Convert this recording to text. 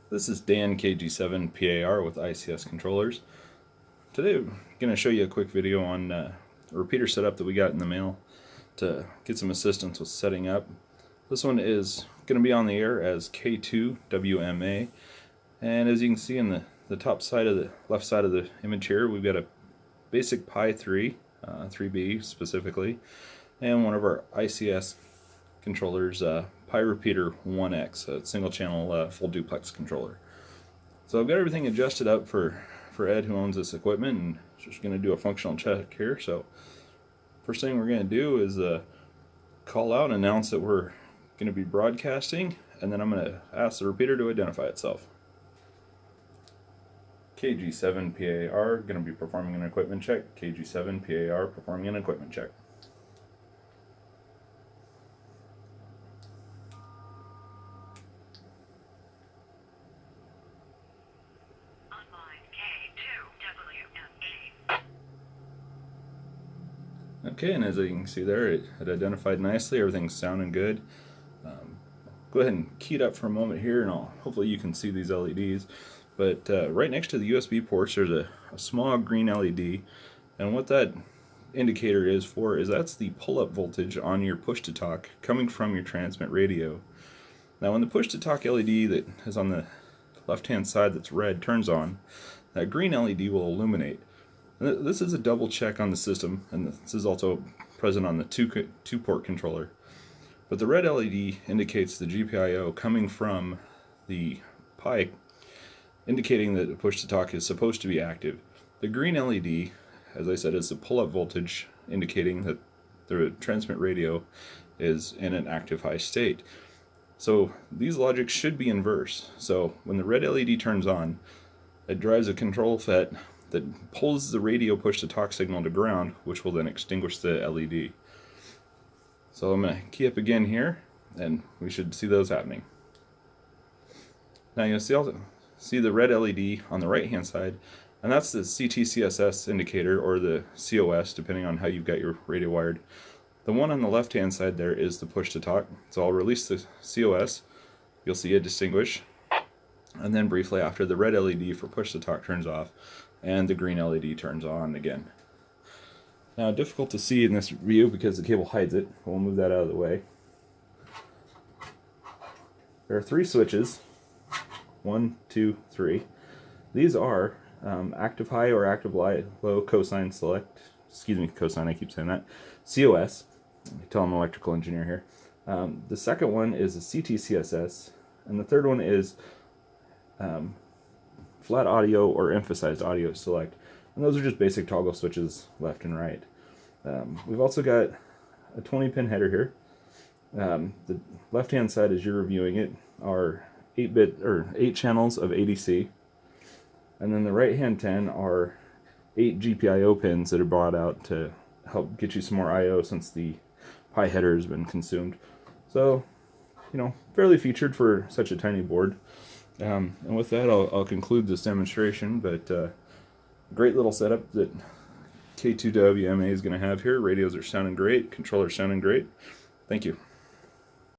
This is Dan KG7PAR with ICS controllers. Today I'm going to show you a quick video on a repeater setup that we got in the mail to get some assistance with setting up. This one is going to be on the air as K2WMA, and as you can see in the top side of the left side of the image here, we've got a basic Pi-3, 3B specifically, and one of our ICS controllers, PI-REPEATER-1X, a single channel full duplex controller. So I've got everything adjusted up for Ed, who owns this equipment, and just going to do a functional check here. So first thing we're going to do is call out and announce that we're going to be broadcasting, and then I'm going to ask the repeater to identify itself. KG7PAR going to be performing an equipment check. KG7PAR performing an equipment check. Okay, and as you can see there, it identified nicely. Everything's sounding good. Go ahead and key it up for a moment here, and hopefully you can see these LEDs. But right next to the USB ports, there's a small green LED, and what that indicator is that's the pull-up voltage on your push-to-talk coming from your transmit radio. Now, when the push-to-talk LED that is on the left-hand side that's red turns on, that green LED will illuminate. This is a double check on the system, and this is also present on the two-port controller. But the red LED indicates the GPIO coming from the Pi, indicating that the push-to-talk is supposed to be active. The green LED, as I said, is the pull-up voltage, indicating that the transmit radio is in an active high state. So these logics should be inverse. So when the red LED turns on, it drives a control FET that pulls the radio push-to-talk signal to ground, which will then extinguish the LED. So I'm going to key up again here, and we should see those happening. Now you'll see the red LED on the right-hand side, and that's the CTCSS indicator, or the COS, depending on how you've got your radio wired. The one on the left-hand side there is the push-to-talk. So I'll release the COS. You'll see it distinguish. And then briefly after, the red LED for push-to-talk turns off, and the green LED turns on again. Now, difficult to see in this view because the cable hides it. We'll move that out of the way. There are three switches. 1, 2, 3. These are active high or active low cosine select. Excuse me, cosine, I keep saying that. COS. Let me tell I'm an electrical engineer here. The second one is a CTCSS, and the third one is flat audio or emphasized audio select. And those are just basic toggle switches left and right. We've also got a 20-pin header here. The left-hand side, as you're reviewing it, are 8 channels of ADC, and then the right-hand 10 are 8 GPIO pins that are brought out to help get you some more I/O since the Pi header has been consumed. So, fairly featured for such a tiny board. And with that, I'll conclude this demonstration. But great little setup that K2WMA is going to have here. Radios are sounding great. Controllers sounding great. Thank you.